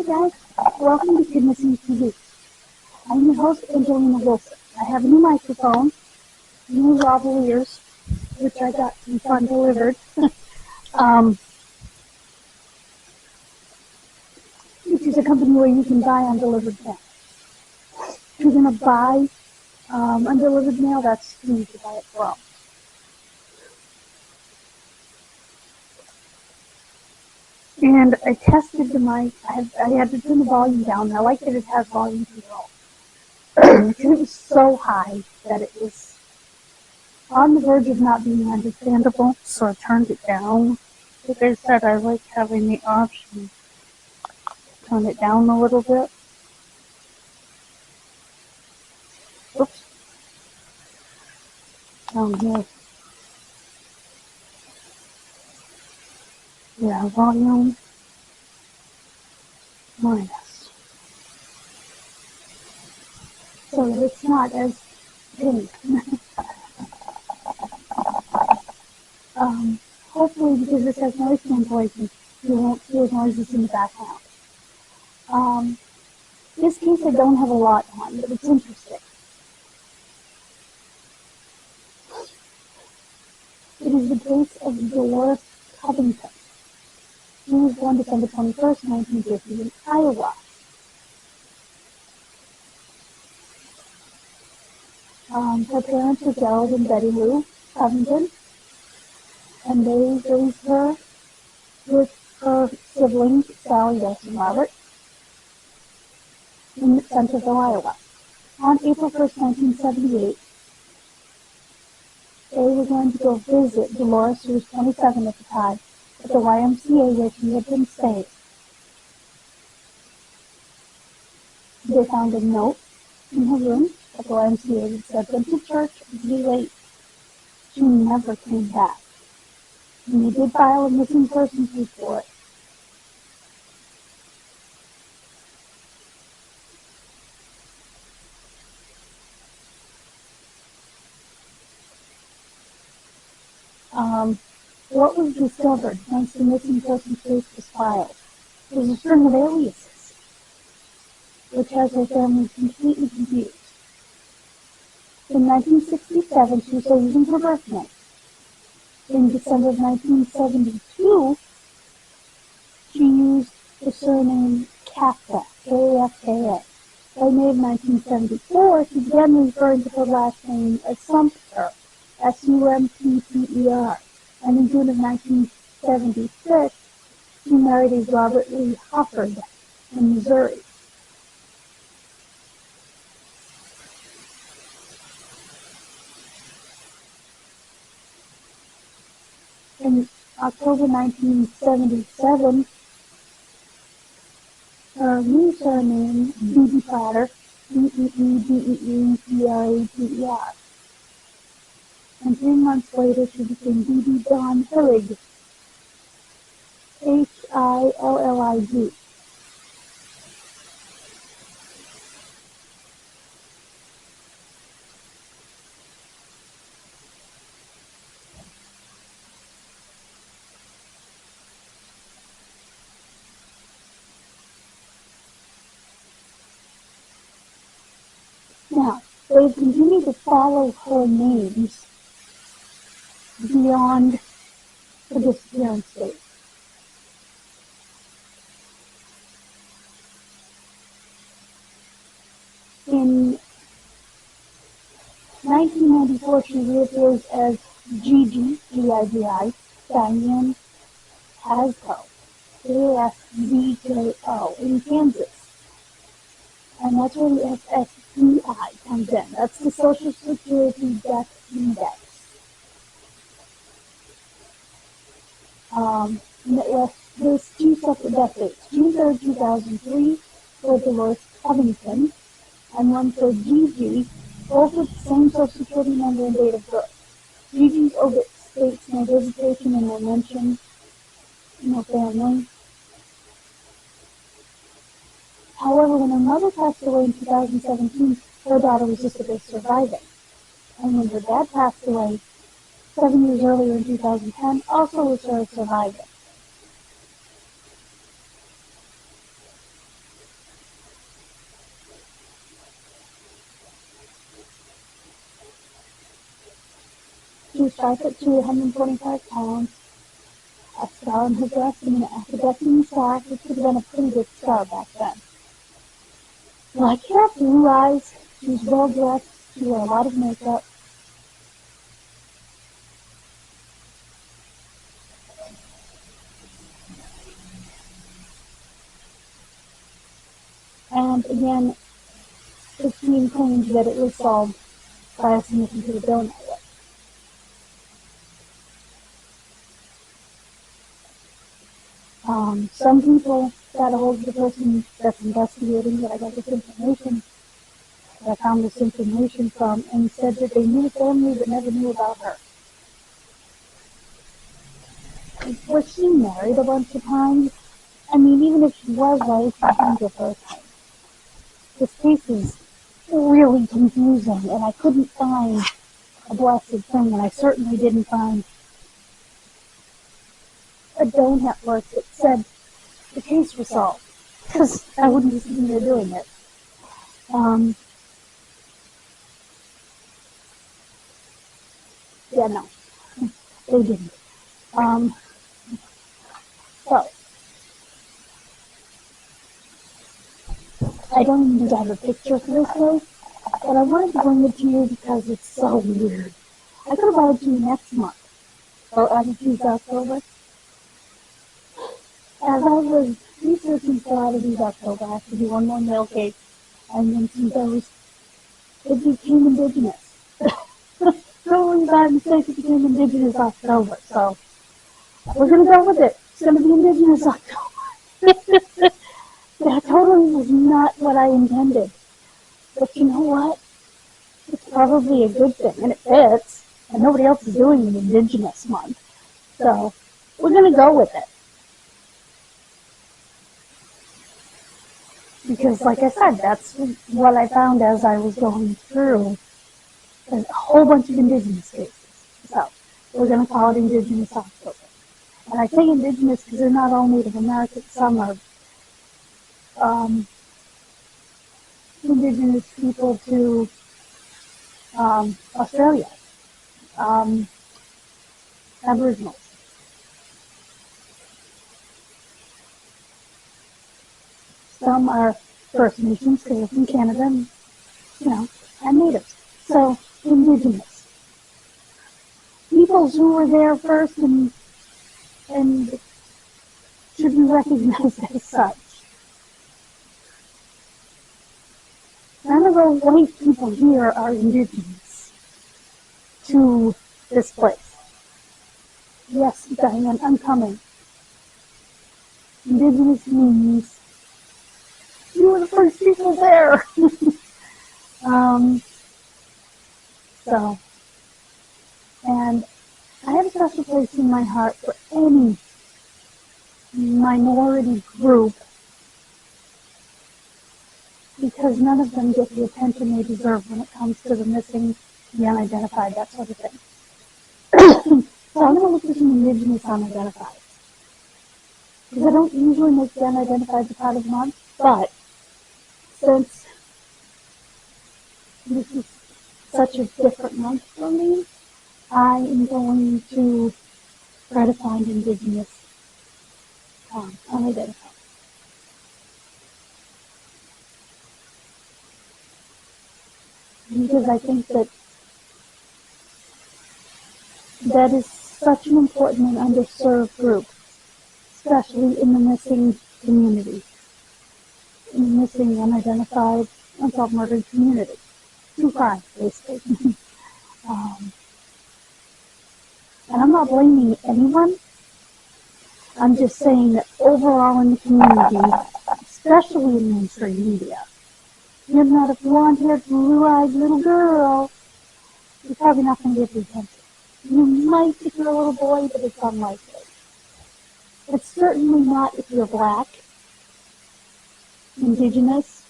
guys, welcome to Kidmissing TV. I'm your host, Angelina Wilson. I have a new microphone, new lavaliers, which I got from Fun Delivered, which is a company where you can buy undelivered mail. If you're going to buy undelivered mail, that's who you can buy it from. And I tested the mic. I had to turn the volume down. I like that it has volume control. Because it was so high that it was on the verge of not being understandable, so I turned it down. Like I said, I like having the option to turn it down a little bit. Oops. Down here. Yeah, volume minus. So that it's not as pink. Hopefully, because this has noise cancellation, you won't hear noises in the background. This case I don't have a lot on, but it's interesting. It is the case of Dolores Covington. She was born December 21st, 1950 in Iowa. Her parents were Gerald and Betty Lou Covington, and they raised her with her siblings, Sally, Bess, and Robert, in Centerville, Iowa. On April 1st, 1978, they were going to go visit Dolores, who was 27 at the time, at the YMCA where she had been staying. They found a note in her room at the YMCA that said, "Went to church, be late." She never came back. And they did file a missing persons report. What was discovered once the missing persons case was filed was a string of aliases, which has her family completely confused. In 1967, she was still using her birth name. In December of 1972, she used the surname Kafka, K-A-F-K-A. By May of 1974, she began referring to her last name as Sumter, S-U-M-P-T-E-R. And in June of 1976, she married a Robert Lee Hofford in Missouri. In October 1977, her new surname, Beebe Platter, B-E-E-B-E-E-P-R-A-T-E-R. And 3 months later, she became Beebe Dawn Hillig, H-I-L-L-I-G. Now, they've continued to follow her names beyond the disappearance date. In 1994, she reappears as Gigi, G-I-G-I, Diane Hasco, A-S-D-K-O, in Kansas. And that's where the SSDI comes in. That's the Social Security Death Index. There's 2 separate death dates. June 3rd, 2003 for Dolores Covington, and one for Gigi, both with the same Social Security number and date of birth. Gigi's obit states no visitation and no mention, no family. However, when her mother passed away in 2017, her daughter was just a bit surviving. And when her dad passed away 7 years earlier in 2010, also was her surviving. was 5'2", 125 pounds, a scar on her breast and an appendectomy sac, which would have been a pretty big scar back then. Black hair, blue eyes, she was well dressed, she wore a lot of makeup. And again, it's being claimed that it was solved by a submission to the bill network. Some people got a hold of the person that's investigating that I got this information, that I found this information from, and said that they knew the family but never knew about her. Was she married a bunch of times? I mean, even if she was, why is she doing the first time? This case is really confusing, and I couldn't find a blessed thing, and I certainly didn't find a bill network that said the case was solved, because I wouldn't be sitting there doing it. Yeah, no, they didn't. So, I don't even think I have a picture for this case, but I wanted to bring it to you because it's so weird. I could have brought it to you next month, or I could choose October. As I was researching for how to do October, I have to do one more mail case, and then since it became indigenous. Totally by mistake, it became indigenous October, so we're going to go with it. It's going to be indigenous October. That totally was not what I intended. But you know what? It's probably a good thing, and it fits, and nobody else is doing an indigenous month. So we're going to go with it. Because, like I said, that's what I found as I was going through a whole bunch of indigenous cases. So we're going to call it Indigenous October. And I say indigenous because they're not all Native American. Some are indigenous people to Australia, Aboriginals. Some are First Nations, because they're from Canada, and, and Natives. So, indigenous. Peoples who were there first and should be recognized as such. None of those white people here are indigenous to this place. Yes, Diane, I'm coming. Indigenous means you were the first people there. And I have a special place in my heart for any minority group, because none of them get the attention they deserve when it comes to the missing, the unidentified, that sort of thing. So I'm going to look for some indigenous unidentified. Because I don't usually make the unidentified a part of the month, but since this is such a different month for me, I am going to try to find indigenous unidentified. Because I think that is such an important and underserved group, especially in the missing community, in the missing, unidentified, unsolved murdered community. True crime, basically. And I'm not blaming anyone. I'm just saying that overall in the community, especially in mainstream media, you're not a blonde-haired, blue-eyed little girl, you're probably not going to get the attention. You might if you're a little boy, but it's unlikely. It's certainly not if you're black, indigenous,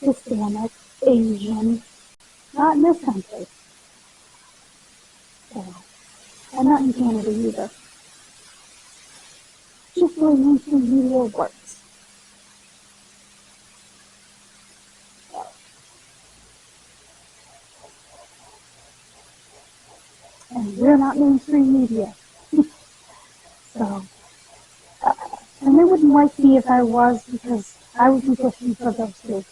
Hispanic, Asian, not in this country. So, and not in Canada either. Just the way mainstream media works. we're not mainstream media. So, and they wouldn't like me if I was, because I would be pushing for those cases.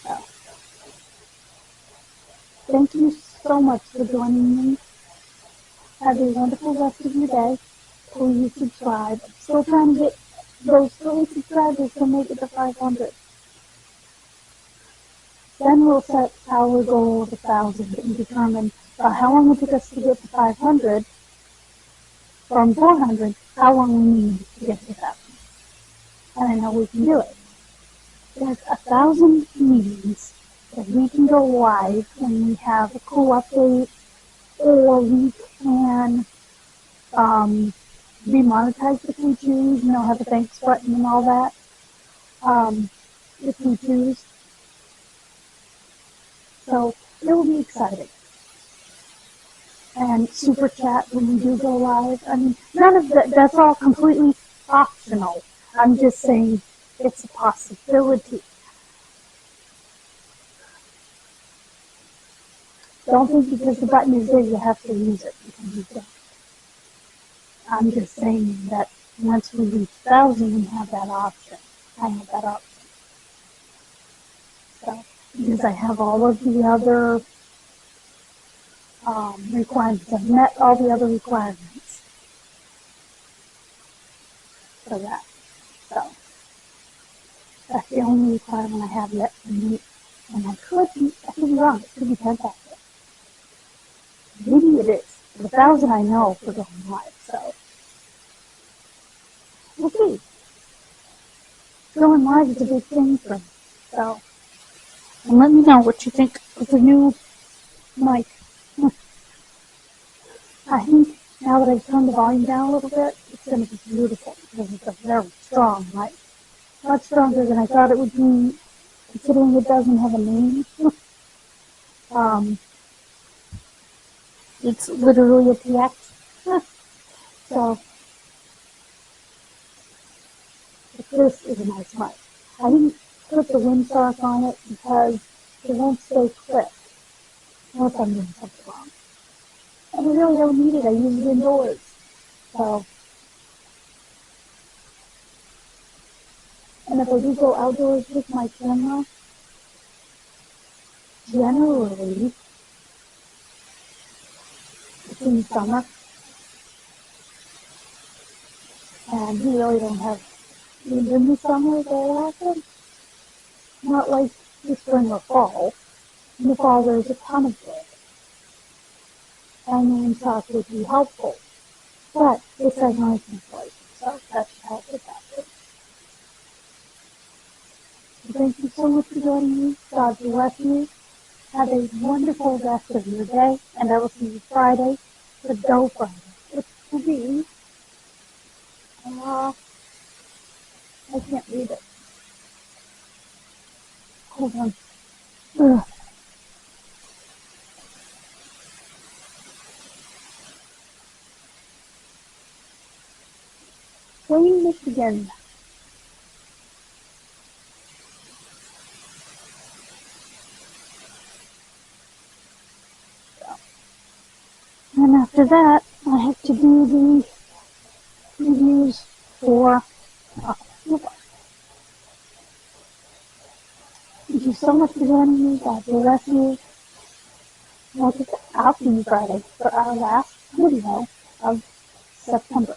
So, thank you so much for joining me. Have a wonderful rest of your day. Please subscribe. I'm still trying to get those 30 subscribers to make it to 500. Then we'll set our goal of 1,000 and determine how long it took us to get to 500. From 400, how long we need to get to 1,000. And I know we can do it. There's 1,000 meetings that we can go live when we have a cool update, or we can be monetized if we choose, have a thanks button and all that, if we choose. So it will be exciting. And super chat when we do go live. I mean, none of that's all completely optional. I'm just saying it's a possibility. Don't think because the button is there you have to use it, because you don't. I'm just saying that once we reach 1,000, we have that option. I have that option. So, because I have all of the other requirements. I've met all the other requirements for that. So, that's the only requirement I have yet to meet. And I could be wrong. It could be 10,000. Maybe it is. The 1,000 I know for going live. So, we'll see. Going live is a big thing for me. So, and let me know what you think of the new mic. I think now that I've turned the volume down a little bit, it's going to be beautiful, because it's a very strong mic. Much stronger than I thought it would be, considering it doesn't have a name. It's literally a TX. So, but this is a nice mic. I didn't put the windsock on it because it won't stay clipped, unless I'm doing something wrong. And I really don't need it. I use it indoors. So, and if I do go outdoors with my camera, generally, it's in summer, and we really don't have wind in the summer very often. Not like the spring or fall. In the fall, there's a ton of wind, and the windsock would be helpful. But this has noise insulation, so that should help with that too. So thank you so much for joining me. God bless you. Have a wonderful rest of your day, and I will see you Friday for Dough Friday, which will be, I can't read it. Hold on. Ugh. Wayne, Michigan. And after that, I have to do the reviews for October. Thank you so much for joining me. God bless you. I'll see you Friday for our last video of September.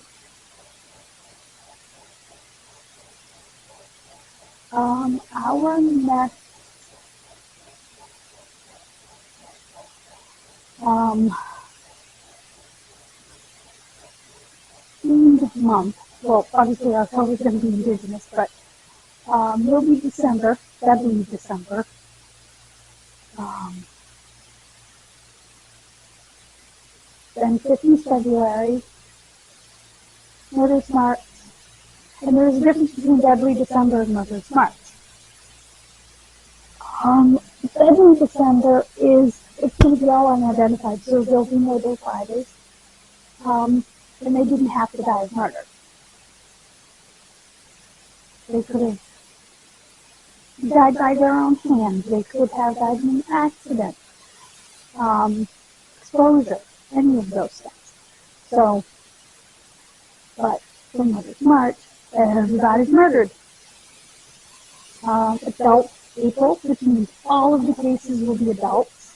Our next themed month, well, obviously October is going to be Indigenous, but it'll be December, February, December. Then 15th February, Mother's March, and there's a difference between February, December, and Mother's March. February, December it's going to be all unidentified, so there'll be no Day Fridays, and they didn't have to die of murder. They could have died by their own hands. They could have died in an accident, exposure, any of those things. So, but for Mother's March, everybody's murdered. Adult April, which means all of the cases will be adults.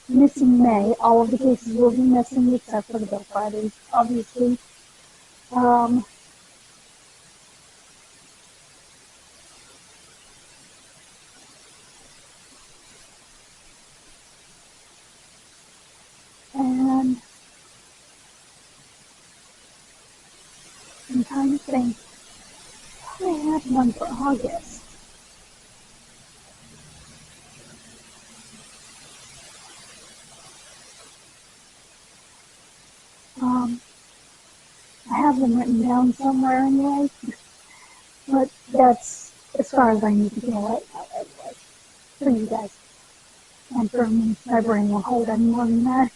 Missing May, all of the cases will be missing except for the Bill Fridays, obviously. And I'm trying to think, I had one for August. I have them written down somewhere anyway, but that's as far as I need to go right now anyway, for you guys. And for me, my brain won't hold any more than that.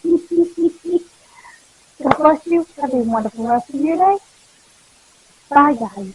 God bless you. Have a wonderful rest of your day. Bye, guys.